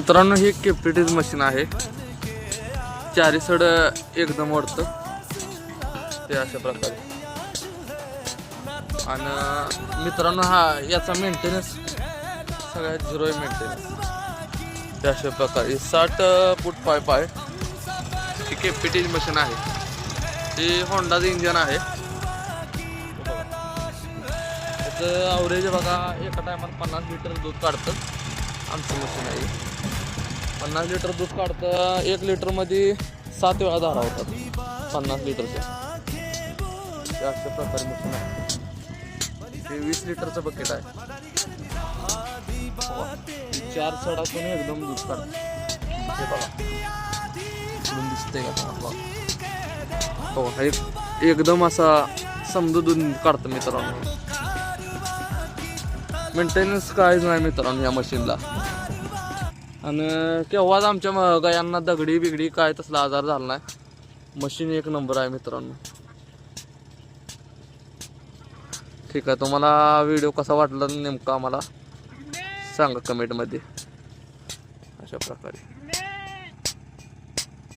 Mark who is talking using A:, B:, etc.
A: मित्रांनो ही केपीटीज मशीन आहे. चारी सड एकदम ओढतं ते अशा प्रकारे. आणि मित्रांनो हा याचा मेंटेनन्स सगळ्यात झिरो आहे मेंटेनन्स. ते अशा प्रकारे 60 फूट पाईप आहे. ही केपीटीज मशीन आहे. ही होंडाचं इंजन आहे. त्याचं ॲव्हरेज बघा एका टायमाला 50 लिटर दूध काढतं. आमची मशीन आहे 50 लिटर दूध काढतं. 1 लिटरमध्ये 7 वेळा धारा होतात 50 लिटरच्या. ते अशा प्रकारे मशीन आहे. हे 20 लिटरचं बकेट आहे. 4 सडातून एकदम दूध काढतं. हे बघा इकडून दिसतंय का तुम्हाला? हो एकदम असा समजा दूध काढतं मित्रांनो. मेंटेनन्स काहीच नाही मित्रांनो या मशीनला. आणि केव्हाच आमच्या गायांना दगडी बिगडी काय तसला आजार झाला नाही. मशीन एक नंबर आहे मित्रांनो. ठीक आहे, तुम्हाला व्हिडिओ कसा वाटला नेमका आम्हाला सांगा कमेंटमध्ये. अशा प्रकारे